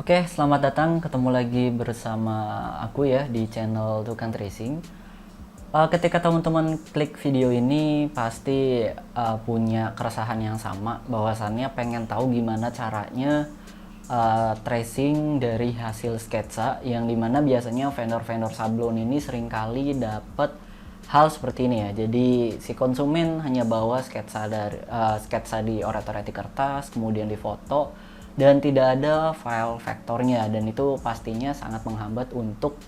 Oke, selamat datang. Ketemu lagi bersama aku ya di channel Tukang Tracing. Ketika teman-teman klik video ini pasti punya keresahan yang sama, bahwasannya pengen tahu gimana caranya tracing dari hasil sketsa, yang dimana biasanya vendor-vendor sablon ini seringkali dapat hal seperti ini ya. Jadi si konsumen hanya bawa sketsa di oret-oret di kertas, kemudian difoto, dan tidak ada file vektornya, dan itu pastinya sangat menghambat untuk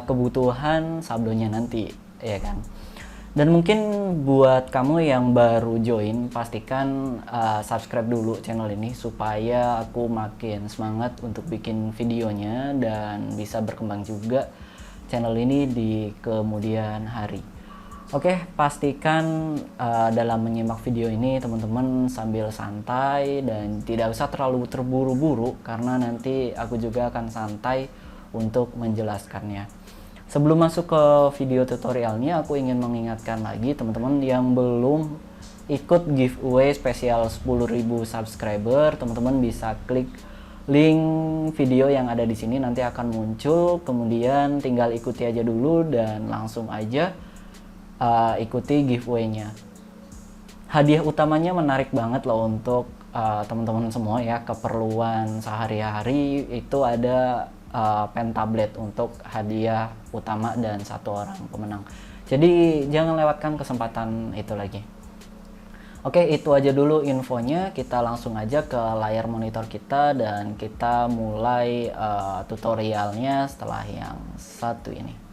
kebutuhan sablonnya nanti, ya kan. Dan mungkin buat kamu yang baru join, pastikan subscribe dulu channel ini supaya aku makin semangat untuk bikin videonya dan bisa berkembang juga channel ini di kemudian hari. Oke, pastikan dalam menyimak video ini teman-teman sambil santai dan tidak usah terlalu terburu-buru, karena nanti aku juga akan santai untuk menjelaskannya. Sebelum masuk ke video tutorialnya, aku ingin mengingatkan lagi teman-teman yang belum ikut giveaway spesial 10.000 subscriber, teman-teman bisa klik link video yang ada di sini, nanti akan muncul, kemudian tinggal ikuti aja dulu dan langsung aja ikuti giveaway-nya. Hadiah utamanya menarik banget loh untuk teman-teman semua ya, keperluan sehari-hari. Itu ada pen tablet untuk hadiah utama dan satu orang pemenang. Jadi jangan lewatkan kesempatan itu lagi. Oke, itu aja dulu infonya. Kita langsung aja ke layar monitor kita dan kita mulai tutorialnya setelah yang satu ini.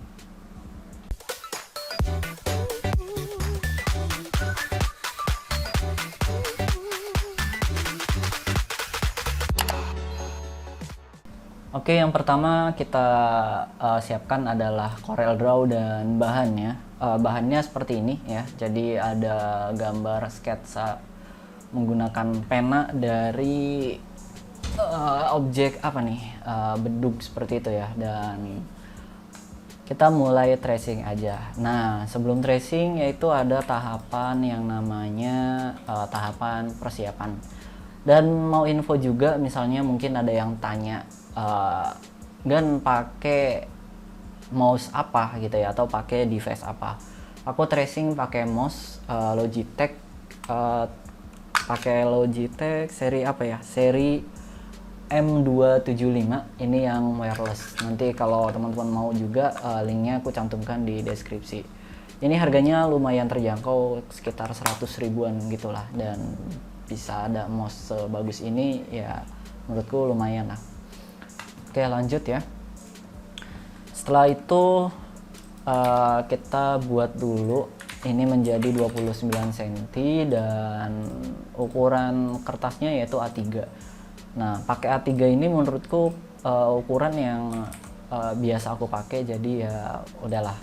Oke, yang pertama kita siapkan adalah Corel Draw dan bahannya. Bahannya seperti ini ya. Jadi ada gambar sketsa menggunakan pena dari objek apa nih, bedug seperti itu ya. Dan kita mulai tracing aja. Nah, sebelum tracing yaitu ada tahapan yang namanya tahapan persiapan. Dan mau info juga, misalnya mungkin ada yang tanya, Gan pakai mouse apa gitu ya, atau pakai device apa. Aku tracing pakai mouse Logitech, pakai Logitech seri apa ya, seri M275, ini yang wireless. Nanti kalau teman-teman mau juga linknya aku cantumkan di deskripsi. Ini harganya lumayan terjangkau, sekitar 100 ribuan gitulah, dan bisa ada mouse sebagus ini ya, menurutku lumayan lah. Oke, lanjut ya. Setelah itu kita buat dulu ini menjadi 29 cm dan ukuran kertasnya yaitu A3. Nah, pakai A3 ini menurutku ukuran yang biasa aku pakai, jadi ya udahlah,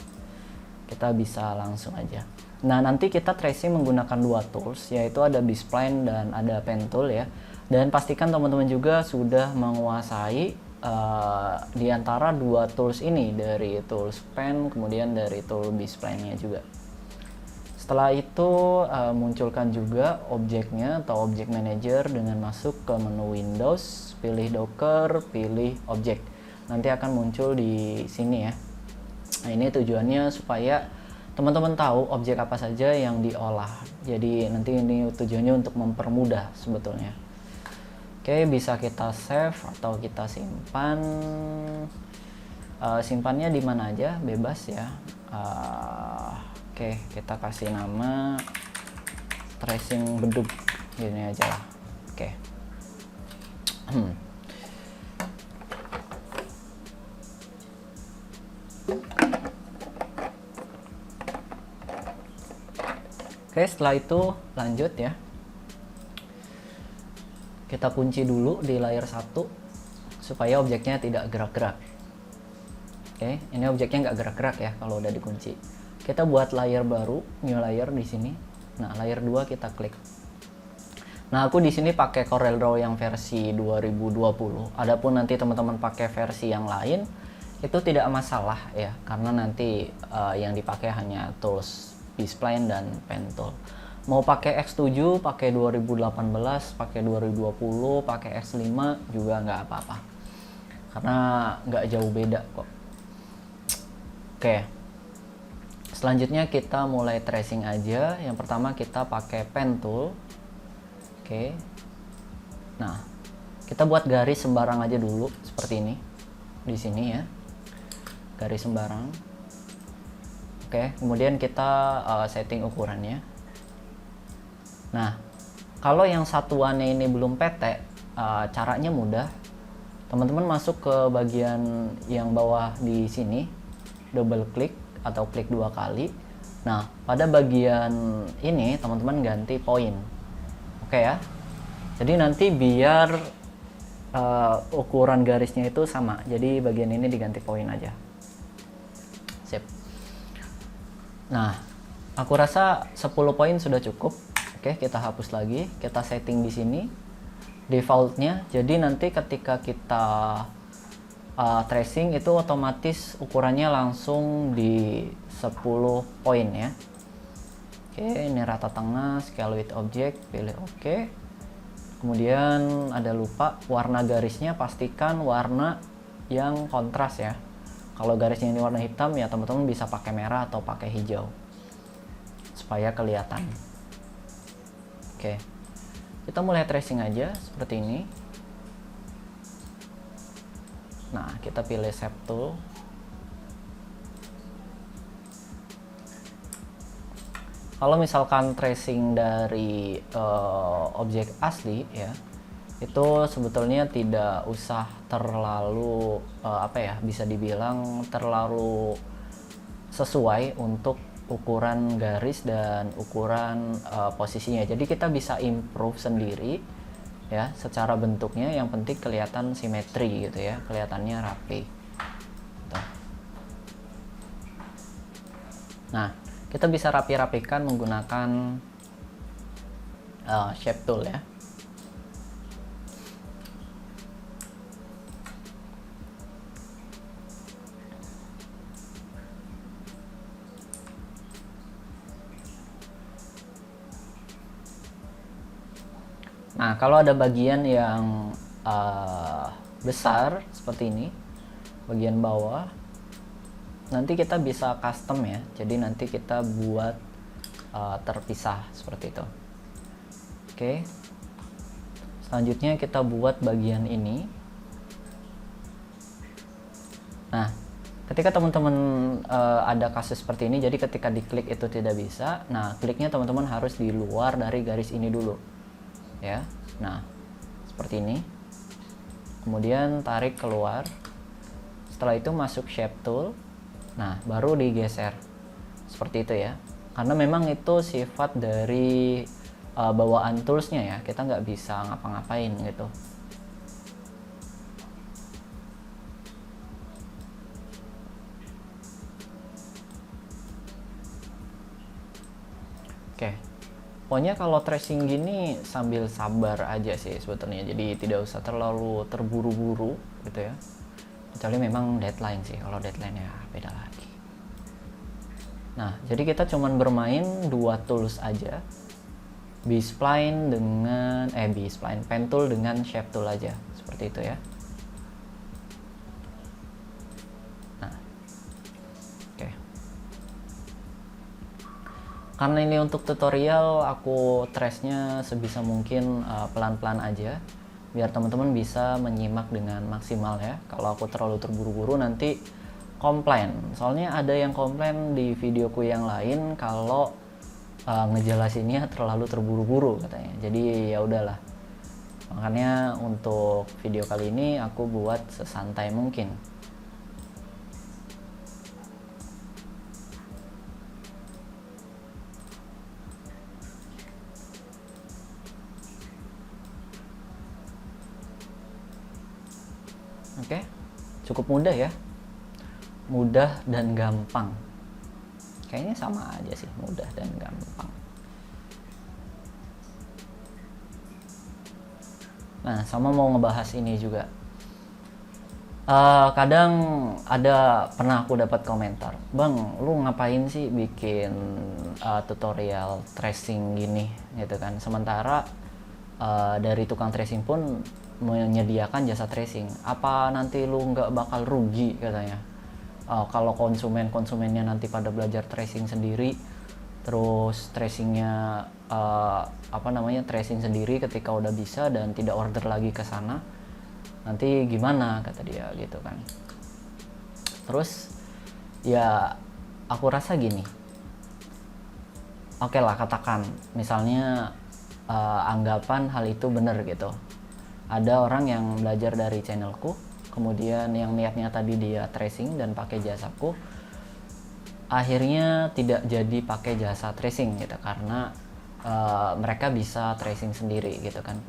kita bisa langsung aja. Nah, nanti kita tracing menggunakan dua tools, yaitu ada B-spline dan ada pen tool ya. Dan pastikan teman-teman juga sudah menguasai di antara dua tools ini, dari tools pen kemudian dari tool B-spline-nya juga. Setelah itu munculkan juga objeknya atau object manager dengan masuk ke menu Windows, pilih Docker, pilih objek. Nanti akan muncul di sini ya. Nah, ini tujuannya supaya teman-teman tahu objek apa saja yang diolah. Jadi nanti ini tujuannya untuk mempermudah sebetulnya. Oke, bisa kita save atau kita simpan. Simpannya di mana aja, bebas ya. Oke, kita kasih nama tracing bedug, gini aja lah. Oke. Oke, setelah itu lanjut ya. Kita kunci dulu di layer 1 supaya objeknya tidak gerak-gerak. Oke, ini objeknya nggak gerak-gerak ya kalau udah dikunci. Kita buat layer baru, new layer di sini. Nah, layer 2 kita klik. Nah, aku di sini pakai Corel Draw yang versi 2020. Adapun nanti teman-teman pakai versi yang lain, itu tidak masalah ya, karena nanti yang dipakai hanya tools B-spline dan pen tool. Mau pakai X7, pakai 2018, pakai 2020, pakai X5 juga nggak apa-apa. Karena nggak jauh beda kok. Oke. Selanjutnya kita mulai tracing aja. Yang pertama kita pakai pen tool. Oke. Nah, kita buat garis sembarang aja dulu seperti ini. Di sini ya. Garis sembarang. Oke, kemudian kita setting ukurannya. Nah, kalau yang satuannya ini belum PT, caranya mudah. Teman-teman masuk ke bagian yang bawah di sini, double klik atau klik 2 kali. Nah, pada bagian ini teman-teman ganti poin. Oke ya. Jadi nanti biar ukuran garisnya itu sama. Jadi bagian ini diganti poin aja. Sip. Nah, aku rasa 10 poin sudah cukup. Oke, kita hapus lagi, kita setting di sini defaultnya. Jadi nanti ketika kita tracing itu otomatis ukurannya langsung di 10 poin ya. Oke, ini rata tengah, scale with object, pilih oke. Kemudian ada lupa warna garisnya, pastikan warna yang kontras ya. Kalau garisnya ini warna hitam ya teman-teman bisa pakai merah atau pakai hijau supaya kelihatan. Oke, kita mulai tracing aja seperti ini. Nah, kita pilih shape tool. Kalau misalkan tracing dari objek asli ya, itu sebetulnya tidak usah terlalu bisa dibilang terlalu sesuai untuk ukuran garis dan ukuran posisinya. Jadi kita bisa improve sendiri ya secara bentuknya, yang penting kelihatan simetri gitu ya, kelihatannya rapi. Tuh. Nah, kita bisa rapi-rapikan menggunakan shape tool ya. Nah, kalau ada bagian yang besar seperti ini, bagian bawah, nanti kita bisa custom ya. Jadi nanti kita buat terpisah seperti itu. Oke. Selanjutnya kita buat bagian ini. Nah, ketika teman-teman ada kasus seperti ini, jadi ketika diklik itu tidak bisa. Nah, kliknya teman-teman harus di luar dari garis ini dulu. Ya, nah seperti ini. Kemudian tarik keluar. Setelah itu masuk shape tool. Nah, baru digeser seperti itu ya. Karena memang itu sifat dari bawaan toolsnya ya. Kita nggak bisa ngapa-ngapain gitu. Oke. Pokoknya kalau tracing gini sambil sabar aja sih sebetulnya. Jadi tidak usah terlalu terburu-buru gitu ya. Kecuali memang deadline sih. Kalau deadline ya beda lagi. Nah, jadi kita cuman bermain 2 tools aja. B-spline dengan B-spline pen tool dengan shape tool aja. Seperti itu ya. Nah. Oke. Karena ini untuk tutorial, aku trace-nya sebisa mungkin pelan-pelan aja biar teman-teman bisa menyimak dengan maksimal ya. Kalau aku terlalu terburu-buru nanti komplain. Soalnya ada yang komplain di videoku yang lain kalau ngejelasinnya terlalu terburu-buru katanya. Jadi ya udahlah. Makanya untuk video kali ini aku buat sesantai mungkin. Oke, cukup mudah ya. Mudah dan gampang. Kayaknya sama aja sih, mudah dan gampang. Nah, sama mau ngebahas ini juga. Kadang pernah aku dapat komentar, bang, lu ngapain sih bikin tutorial tracing gini, gitu kan? Sementara dari tukang tracing pun menyediakan jasa tracing. Apa nanti lu nggak bakal rugi katanya? Kalau konsumennya nanti pada belajar tracing sendiri, terus tracingnya tracing sendiri ketika udah bisa dan tidak order lagi ke sana, nanti gimana, kata dia gitu kan. Terus ya aku rasa gini, oke lah, katakan misalnya anggapan hal itu benar gitu, ada orang yang belajar dari channelku, kemudian yang niatnya tadi dia tracing dan pakai jasaku, akhirnya tidak jadi pakai jasa tracing gitu karena mereka bisa tracing sendiri gitu kan.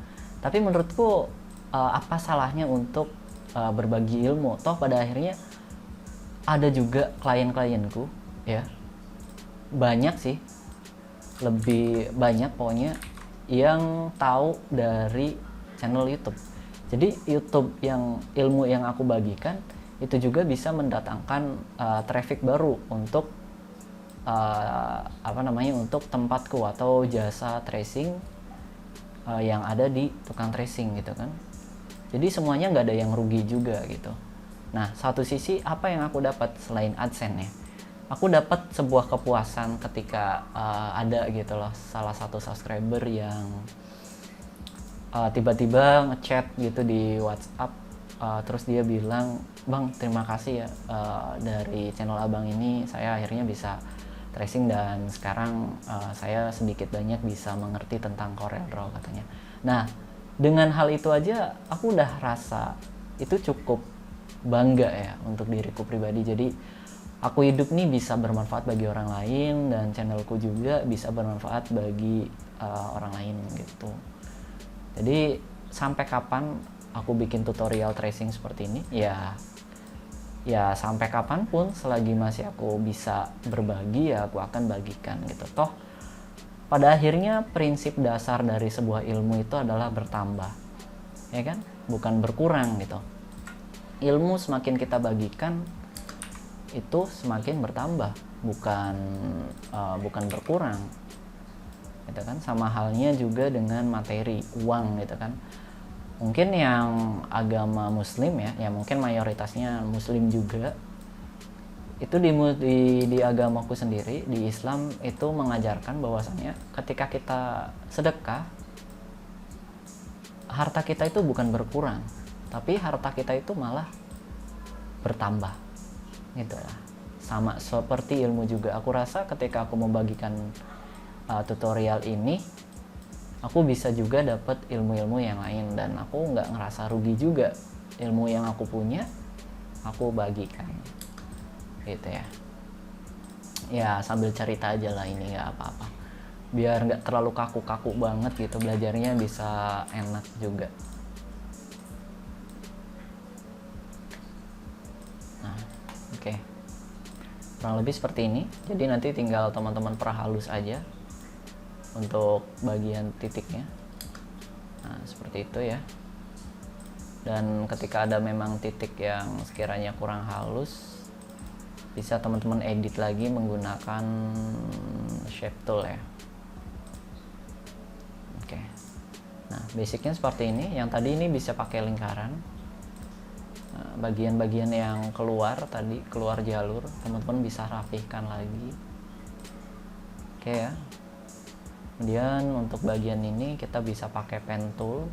Tapi menurutku apa salahnya untuk berbagi ilmu? Toh pada akhirnya ada juga klien-klienku ya, banyak sih, lebih banyak pokoknya yang tahu dari channel YouTube. Jadi YouTube yang ilmu yang aku bagikan itu juga bisa mendatangkan traffic baru untuk untuk tempatku atau jasa tracing yang ada di tukang tracing gitu kan. Jadi semuanya nggak ada yang rugi juga gitu. Nah, satu sisi apa yang aku dapat selain AdSense ya, aku dapat sebuah kepuasan ketika ada gitu loh salah satu subscriber yang tiba-tiba ngechat gitu di WhatsApp, terus dia bilang, bang, terima kasih ya, dari channel abang ini saya akhirnya bisa tracing dan sekarang saya sedikit banyak bisa mengerti tentang CorelDRAW, katanya. Nah, dengan hal itu aja aku udah rasa itu cukup bangga ya untuk diriku pribadi. Jadi aku hidup nih bisa bermanfaat bagi orang lain dan channelku juga bisa bermanfaat bagi orang lain gitu. Jadi sampai kapan aku bikin tutorial tracing seperti ini? Ya sampai kapanpun, selagi masih aku bisa berbagi ya aku akan bagikan gitu. Toh pada akhirnya prinsip dasar dari sebuah ilmu itu adalah bertambah, ya kan? Bukan berkurang gitu. Ilmu semakin kita bagikan itu semakin bertambah, bukan berkurang, gitu kan? Sama halnya juga dengan materi, uang gitu kan. Mungkin yang agama muslim ya mungkin mayoritasnya muslim juga, itu di agamaku sendiri, di Islam itu mengajarkan bahwasannya ketika kita sedekah, harta kita itu bukan berkurang, tapi harta kita itu malah bertambah gitu lah. Sama seperti ilmu juga, aku rasa ketika aku membagikan tutorial ini, aku bisa juga dapat ilmu-ilmu yang lain dan aku nggak ngerasa rugi juga. Ilmu yang aku punya aku bagikan gitu ya sambil cerita aja lah, ini nggak apa-apa, biar nggak terlalu kaku-kaku banget gitu, belajarnya bisa enak juga. Nah, oke. Kurang lebih seperti ini, jadi nanti tinggal teman-teman perhalus aja untuk bagian titiknya. Nah, seperti itu ya. Dan ketika ada memang titik yang sekiranya kurang halus, bisa teman-teman edit lagi menggunakan shape tool ya. Oke. Nah, basicnya seperti ini. Yang tadi ini bisa pakai lingkaran. Nah, bagian-bagian yang keluar jalur, teman-teman bisa rapihkan lagi. Oke ya. Kemudian untuk bagian ini kita bisa pakai pen tool.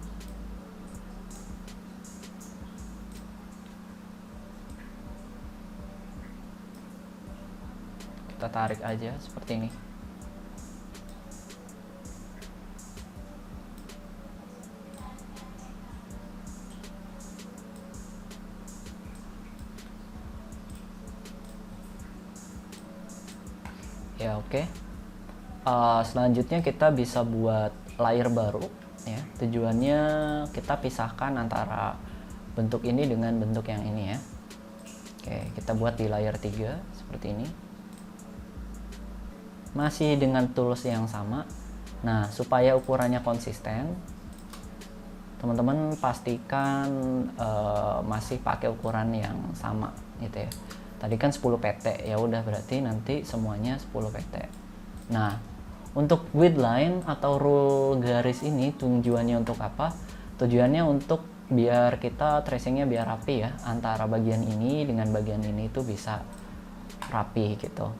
Kita tarik aja seperti ini. Ya oke. Selanjutnya kita bisa buat layer baru ya. Tujuannya kita pisahkan antara bentuk ini dengan bentuk yang ini ya. Oke, kita buat di layer 3 seperti ini. Masih dengan tools yang sama. Nah, supaya ukurannya konsisten, teman-teman pastikan masih pakai ukuran yang sama gitu ya. Tadi kan 10 pt, ya udah berarti nanti semuanya 10 pt. Nah, untuk width line atau rule garis ini tujuannya untuk apa? Tujuannya untuk biar kita tracingnya biar rapi ya, antara bagian ini dengan bagian ini itu bisa rapi gitu,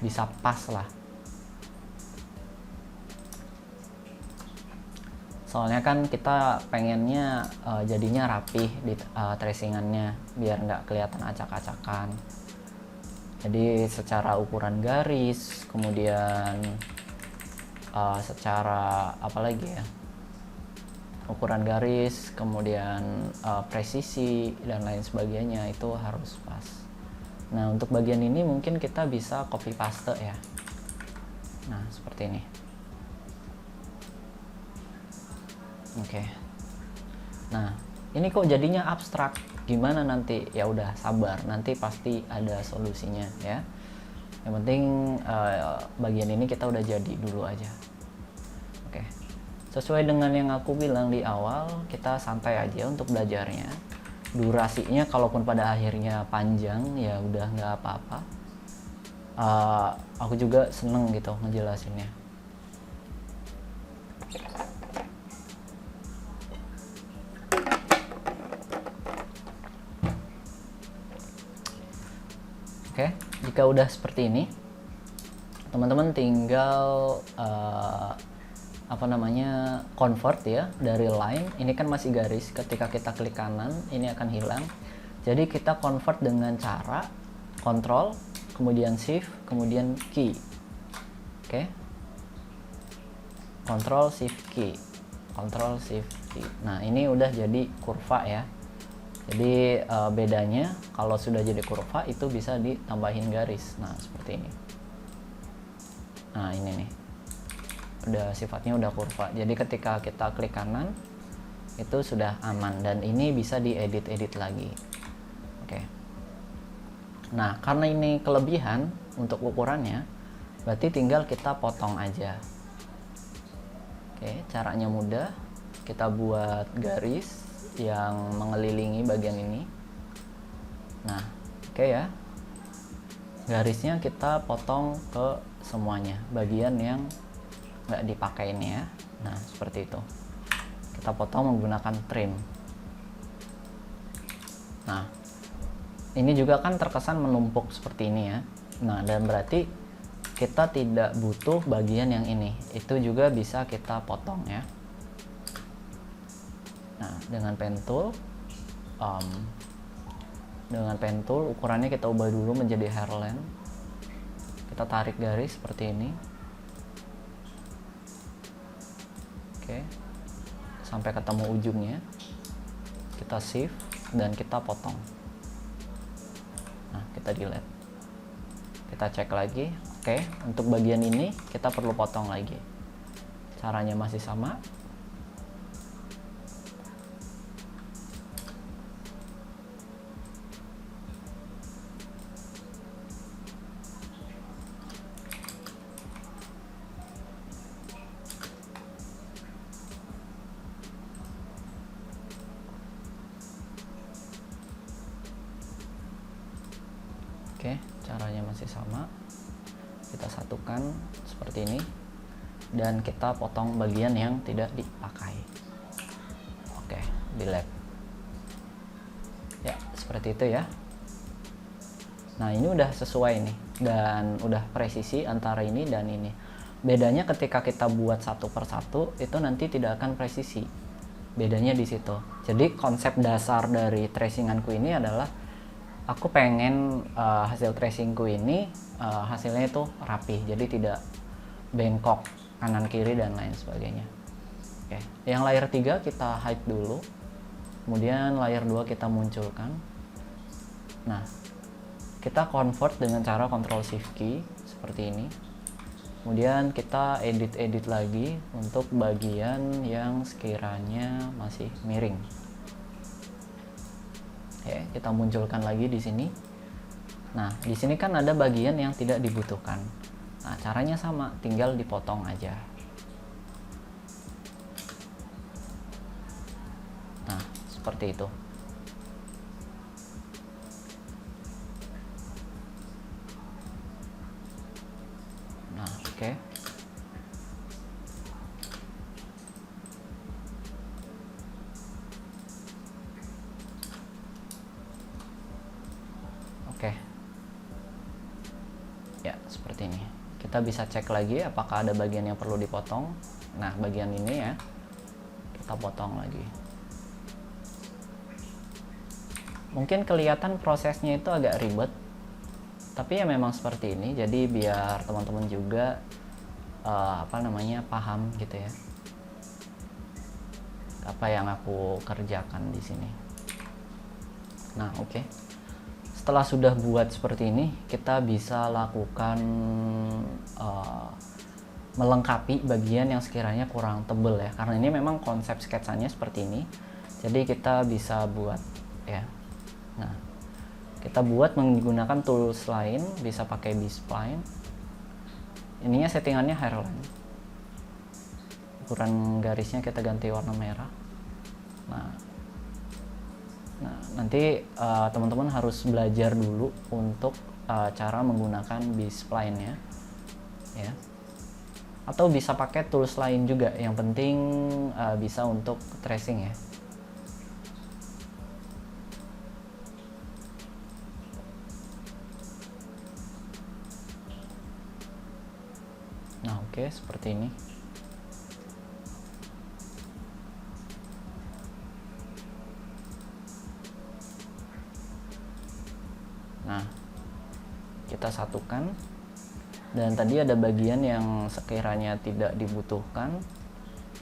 bisa pas lah. Soalnya kan kita pengennya jadinya rapih di tracingannya biar nggak kelihatan acak-acakan. Jadi secara ukuran garis, kemudian secara apa lagi ya, ukuran garis, kemudian presisi dan lain sebagainya itu harus pas. Nah, untuk bagian ini mungkin kita bisa copy paste ya. Nah, seperti ini. Oke. Nah, ini kok jadinya abstrak. Gimana nanti? Ya udah sabar, nanti pasti ada solusinya ya. Yang penting bagian ini kita udah jadi dulu aja. Oke. Sesuai dengan yang aku bilang di awal, kita santai aja untuk belajarnya. Durasinya kalaupun pada akhirnya panjang ya udah nggak apa-apa. Aku juga seneng gitu ngejelasinnya. Oke, jika udah seperti ini, teman-teman tinggal convert ya dari line. Ini kan masih garis, ketika kita klik kanan ini akan hilang. Jadi kita convert dengan cara Ctrl, kemudian Shift, kemudian key. Oke, Ctrl Shift key, Ctrl Shift key. Nah, ini udah jadi kurva ya. Jadi bedanya kalau sudah jadi kurva itu bisa ditambahin garis. Nah, seperti ini. Nah, ini nih. Udah sifatnya udah kurva. Jadi ketika kita klik kanan itu sudah aman dan ini bisa diedit-edit lagi. Oke. Nah, karena ini kelebihan untuk ukurannya, berarti tinggal kita potong aja. Oke, caranya mudah. Kita buat garis yang mengelilingi bagian ini. Nah, oke ya. Garisnya kita potong ke semuanya, bagian yang nggak dipakai ini ya. Nah, seperti itu. Kita potong menggunakan trim. Nah, ini juga kan terkesan menumpuk seperti ini ya. Nah, dan berarti kita tidak butuh bagian yang ini. Itu juga bisa kita potong ya. Nah, dengan pen tool, ukurannya kita ubah dulu menjadi hairline. Kita tarik garis seperti ini. Oke, sampai ketemu ujungnya. Kita shift dan kita potong. Nah, kita delete. Kita cek lagi. Oke, untuk bagian ini kita perlu potong lagi. Caranya masih sama. Oke, caranya masih sama. Kita satukan seperti ini dan kita potong bagian yang tidak dipakai. Oke, delete. Ya, seperti itu ya. Nah, ini udah sesuai nih dan udah presisi antara ini dan ini. Bedanya ketika kita buat satu per satu itu nanti tidak akan presisi. Bedanya di situ. Jadi konsep dasar dari tracinganku ini adalah aku pengen hasil tracingku ini hasilnya itu rapi, jadi tidak bengkok kanan kiri dan lain sebagainya. Oke, yang layer 3 kita hide dulu, kemudian layer 2 kita munculkan. Nah, kita convert dengan cara Ctrl Shift key seperti ini. Kemudian kita edit lagi untuk bagian yang sekiranya masih miring. Oke, kita munculkan lagi di sini. Nah, di sini kan ada bagian yang tidak dibutuhkan. Nah, caranya sama, tinggal dipotong aja. seperti itu. Nah, oke. Oke. Ya, seperti ini. Kita bisa cek lagi apakah ada bagian yang perlu dipotong. Nah, bagian ini ya, kita potong lagi. Mungkin kelihatan prosesnya itu agak ribet, tapi ya memang seperti ini. Jadi biar teman-teman juga paham gitu ya, apa yang aku kerjakan di sini. Nah, oke. Setelah sudah buat seperti ini, kita bisa lakukan melengkapi bagian yang sekiranya kurang tebel ya, karena ini memang konsep sketsanya seperti ini. Jadi kita bisa buat ya. Nah, kita buat menggunakan tools lain, bisa pakai B-spline. Ininya settingannya hairline. Ukuran garisnya kita ganti warna merah. Nah, nanti teman-teman harus belajar dulu untuk cara menggunakan B-spline ya. Atau bisa pakai tools lain juga, yang penting bisa untuk tracing ya. Nah, oke, seperti ini. Nah, kita satukan. Dan tadi ada bagian yang sekiranya tidak dibutuhkan,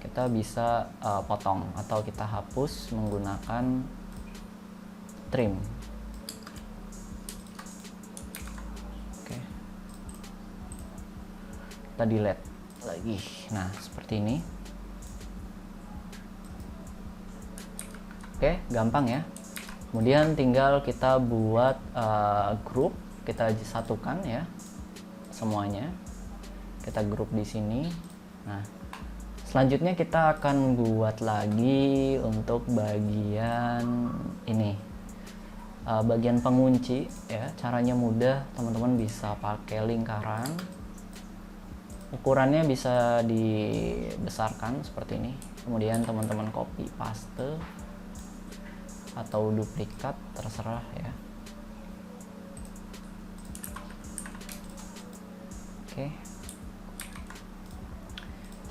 kita bisa potong atau kita hapus menggunakan trim. Oke. Kita delete lagi. Nah, seperti ini. Oke, gampang ya. Kemudian tinggal kita buat grup, kita satukan ya semuanya. Kita grup di sini. Nah, selanjutnya kita akan buat lagi untuk bagian ini, bagian pengunci ya. Caranya mudah, teman-teman bisa pakai lingkaran. Ukurannya bisa dibesarkan seperti ini. Kemudian teman-teman copy paste atau duplikat, terserah ya. Oke.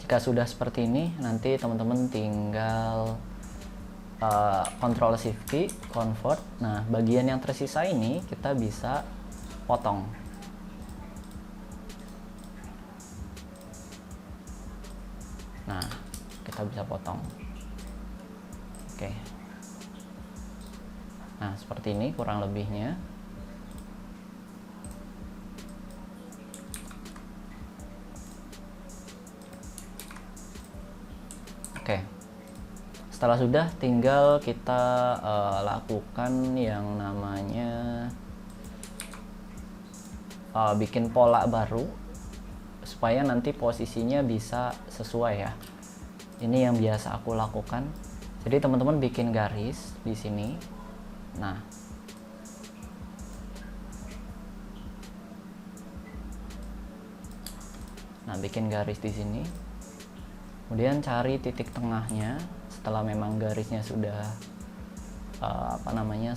Jika sudah seperti ini, nanti teman-teman tinggal Ctrl Shift key, convert. Nah, bagian yang tersisa ini kita bisa potong. Nah, kita bisa potong. Oke. Nah, seperti ini kurang lebihnya. Oke. Setelah sudah, tinggal kita lakukan yang namanya bikin pola baru supaya nanti posisinya bisa sesuai ya. Ini yang biasa aku lakukan. Jadi teman-teman bikin garis di sini. Nah, bikin garis di sini. Kemudian cari titik tengahnya. Setelah memang garisnya sudah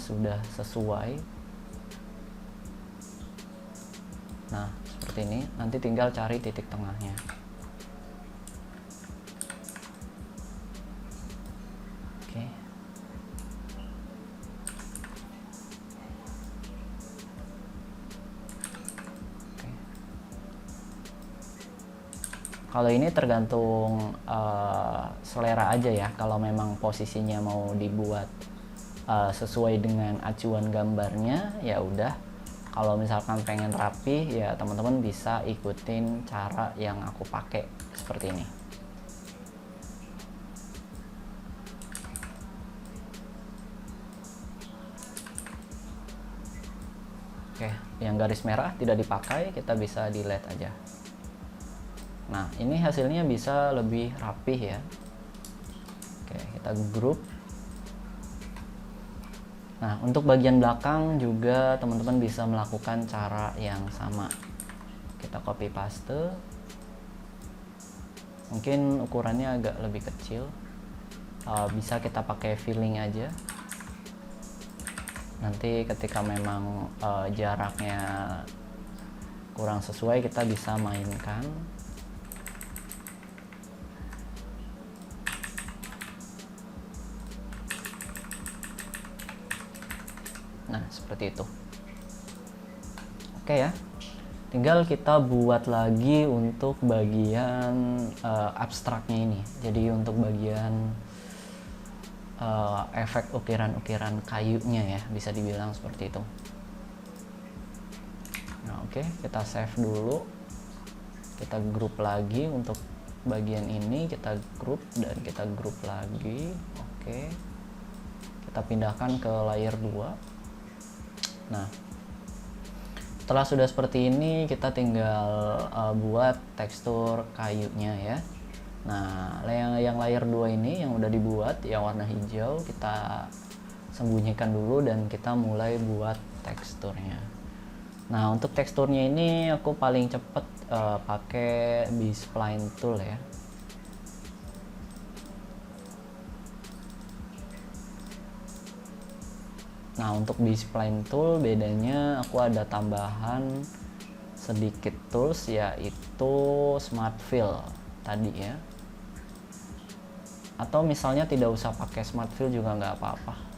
sudah sesuai. Nah, seperti ini. Nanti tinggal cari titik tengahnya. Oke. Kalau ini tergantung selera aja ya. Kalau memang posisinya mau dibuat sesuai dengan acuan gambarnya, ya udah. Kalau misalkan pengen rapi, ya teman-teman bisa ikutin cara yang aku pakai seperti ini. Oke, yang garis merah tidak dipakai, kita bisa delete aja. Nah, ini hasilnya bisa lebih rapih ya. Oke, kita grup. Nah, untuk bagian belakang juga teman-teman bisa melakukan cara yang sama. Kita copy paste. Mungkin ukurannya agak lebih kecil. Bisa kita pakai filling aja. Nanti ketika memang jaraknya kurang sesuai, kita bisa mainkan. Nah, seperti itu. Oke ya. Tinggal kita buat lagi untuk bagian abstraknya ini. Jadi untuk bagian efek ukiran-ukiran kayunya ya, bisa dibilang seperti itu. Nah, oke, kita save dulu. Kita group lagi untuk bagian ini, kita group dan kita group lagi. Oke. Kita pindahkan ke layer 2. Nah, setelah sudah seperti ini, kita tinggal buat tekstur kayunya ya. Nah, yang layer 2 ini yang udah dibuat yang warna hijau, kita sembunyikan dulu dan kita mulai buat teksturnya. Nah, untuk teksturnya ini aku paling cepet pakai B-spline tool ya. Nah, untuk B-spline tool bedanya aku ada tambahan sedikit tools, yaitu Smart Fill tadi ya. Atau misalnya tidak usah pakai Smart Fill juga nggak apa-apa.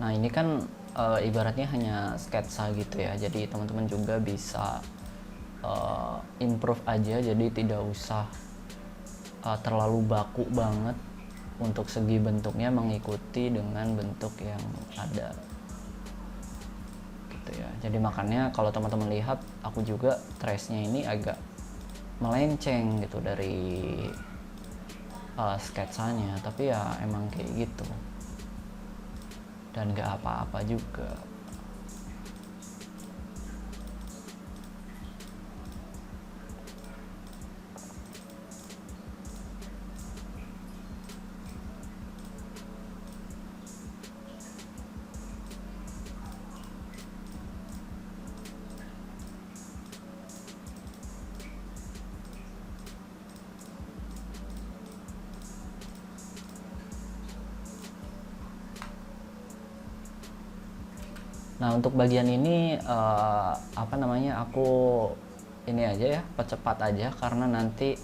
Nah, ini kan ibaratnya hanya sketsa gitu ya, jadi teman-teman juga bisa improve aja, jadi tidak usah terlalu baku banget untuk segi bentuknya, mengikuti dengan bentuk yang ada gitu ya. Jadi makanya kalau teman-teman lihat, aku juga trace-nya ini agak melenceng gitu dari sketsanya, tapi ya emang kayak gitu dan gak apa-apa juga. Nah, untuk bagian ini aku ini aja ya, percepat aja karena nanti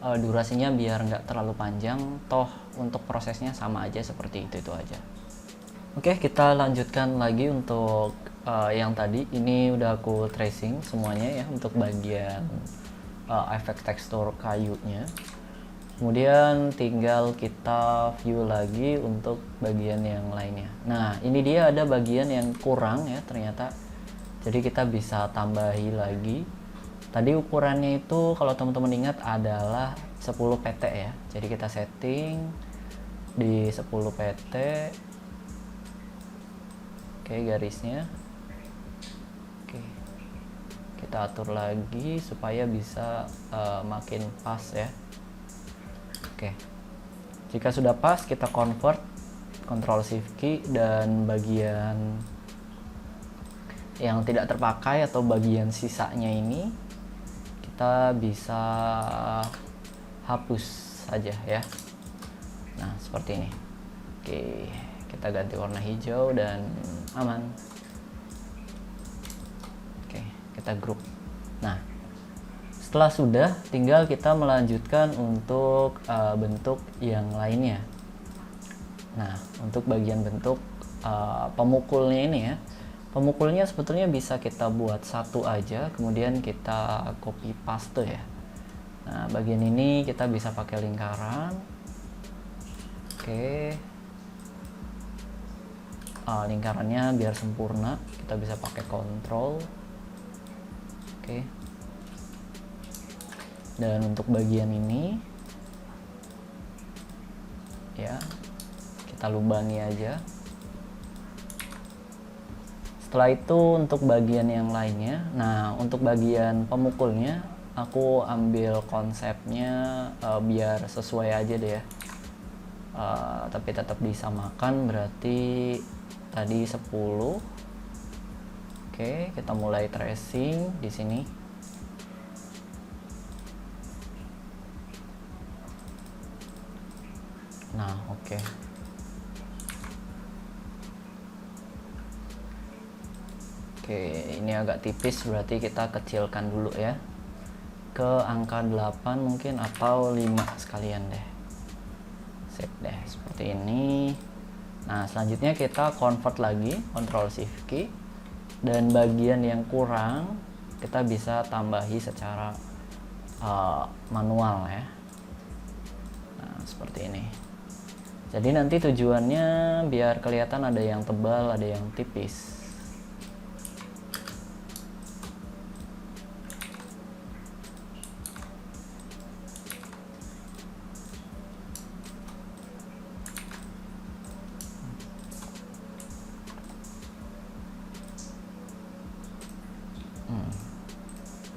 durasinya biar nggak terlalu panjang, toh untuk prosesnya sama aja seperti itu aja. Oke, kita lanjutkan lagi untuk yang tadi. Ini udah aku tracing semuanya ya untuk bagian efek tekstur kayunya. Kemudian tinggal kita view lagi untuk bagian yang lainnya. Nah, ini dia ada bagian yang kurang ya ternyata. Jadi kita bisa tambahi lagi. Tadi ukurannya itu kalau teman-teman ingat adalah 10 pt ya. Jadi kita setting di 10 pt. Oke, garisnya. Oke. Kita atur lagi supaya bisa makin pas ya. Oke, jika sudah pas kita convert, Ctrl Shift key, dan bagian yang tidak terpakai atau bagian sisanya ini kita bisa hapus saja ya. Nah, seperti ini. Oke, kita ganti warna hijau dan aman. Oke, kita group. Nah, setelah sudah, tinggal kita melanjutkan untuk bentuk yang lainnya. Nah, untuk bagian bentuk pemukulnya ini ya, pemukulnya sebetulnya bisa kita buat satu aja, kemudian kita copy paste ya. Nah, bagian ini kita bisa pakai lingkaran. Oke. Lingkarannya biar sempurna, kita bisa pakai kontrol. Oke. Dan untuk bagian ini ya, kita lubangi aja. Setelah itu untuk bagian yang lainnya, nah untuk bagian pemukulnya aku ambil konsepnya biar sesuai aja deh ya. Tapi tetap disamakan, berarti tadi 10. Oke, kita mulai tracing di sini. Nah, oke. Oke, ini agak tipis, berarti kita kecilkan dulu ya. Ke angka 8 mungkin, atau 5 sekalian deh. Sip deh, seperti ini. Nah, selanjutnya kita convert lagi, Ctrl Shift key. Dan bagian yang kurang, kita bisa tambahi secara manual ya. Nah, seperti ini. Jadi nanti tujuannya biar kelihatan ada yang tebal, ada yang tipis.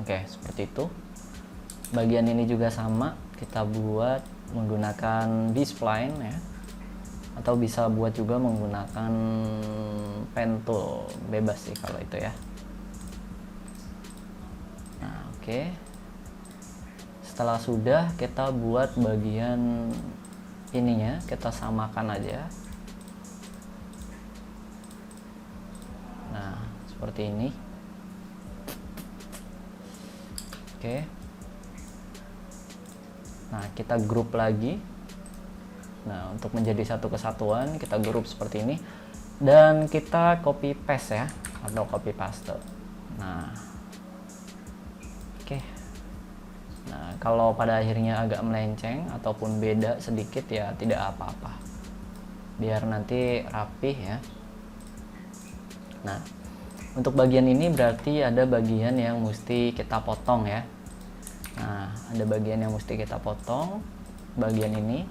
Oke, seperti itu. Bagian ini juga sama, kita buat menggunakan B-spline ya. Atau bisa buat juga menggunakan pen tool, bebas sih kalau itu ya. Nah, oke. Setelah sudah, kita buat bagian ininya, kita samakan aja. Nah, seperti ini. Oke. Nah, kita grup lagi. Nah, untuk menjadi satu kesatuan, kita grup seperti ini. Dan kita copy paste ya, atau copy paste. Nah, oke. Nah, kalau pada akhirnya agak melenceng ataupun beda sedikit ya tidak apa-apa. Biar nanti rapih ya. Nah, untuk bagian ini berarti ada bagian yang mesti kita potong ya. Nah, ada bagian yang mesti kita potong, bagian ini.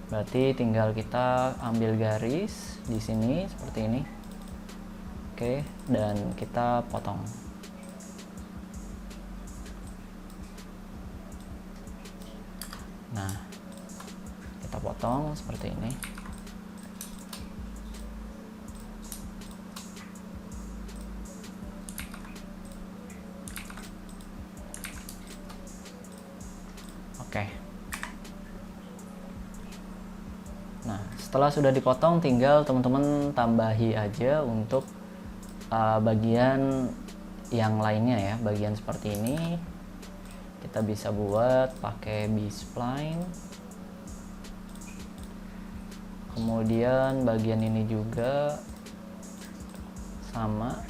Berarti tinggal kita ambil garis di sini seperti ini. Oke, dan kita potong. Nah, kita potong seperti ini. Oke. Nah, setelah sudah dipotong, tinggal teman-teman tambahi aja untuk bagian yang lainnya ya. Bagian seperti ini kita bisa buat pakai B-spline. Kemudian bagian ini juga sama,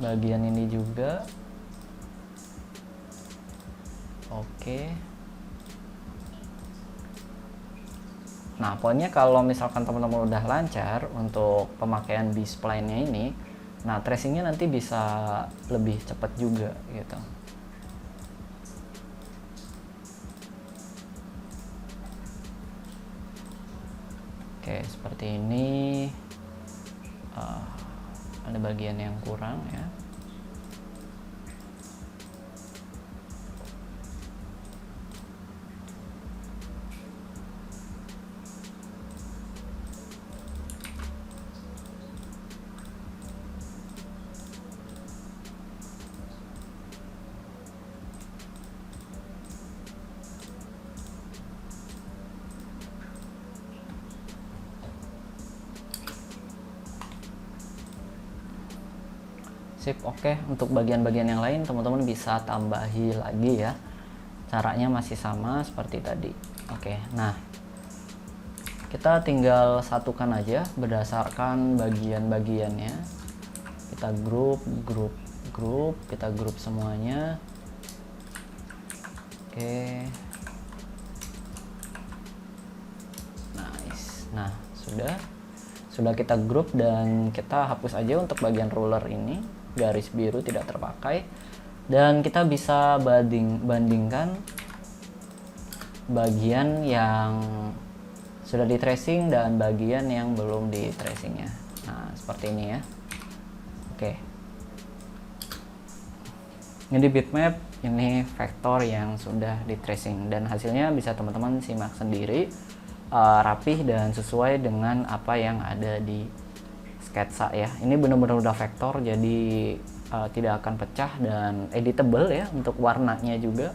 bagian ini juga. Oke. Nah, pokoknya kalau misalkan teman-teman udah lancar untuk pemakaian B-spline-nya ini, nah tracingnya nanti bisa lebih cepat juga gitu. Oke, seperti ini. Ada bagian yang kurang ya. Sip, oke. Untuk bagian-bagian yang lain teman-teman bisa tambahi lagi ya. Caranya masih sama seperti tadi. Oke, nah Kita tinggal satukan aja berdasarkan bagian-bagiannya. Kita grup, kita grup semuanya. Oke. Nice. Nah, sudah kita grup, dan kita hapus aja untuk bagian ruler ini, garis biru tidak terpakai, dan kita bisa bandingkan bagian yang sudah di tracing dan bagian yang belum di tracingnya. Nah, seperti ini ya. Oke. Ini di bitmap, ini vektor yang sudah di tracing, dan hasilnya bisa teman-teman simak sendiri, rapih dan sesuai dengan apa yang ada di sketsa ya. Ini benar-benar udah vektor, jadi tidak akan pecah dan editable ya. Untuk warnanya juga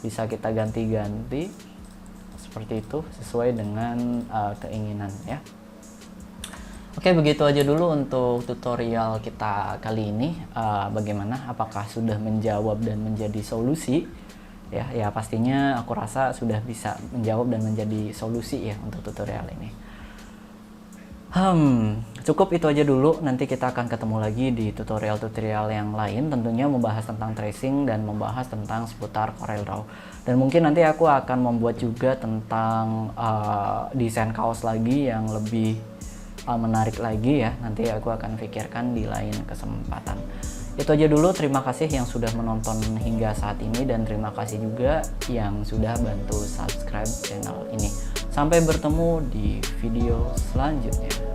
bisa kita ganti-ganti seperti itu sesuai dengan keinginan ya. Oke, begitu aja dulu untuk tutorial kita kali ini. Bagaimana, apakah sudah menjawab dan menjadi solusi ya? Ya pastinya aku rasa sudah bisa menjawab dan menjadi solusi ya untuk tutorial ini. Cukup itu aja dulu. Nanti kita akan ketemu lagi di tutorial-tutorial yang lain, tentunya membahas tentang tracing dan membahas tentang seputar CorelDRAW. Dan mungkin nanti aku akan membuat juga tentang desain kaos lagi yang lebih menarik lagi ya. Nanti aku akan pikirkan di lain kesempatan. Itu aja dulu. Terima kasih yang sudah menonton hingga saat ini, dan terima kasih juga yang sudah bantu subscribe channel ini. Sampai bertemu di video selanjutnya.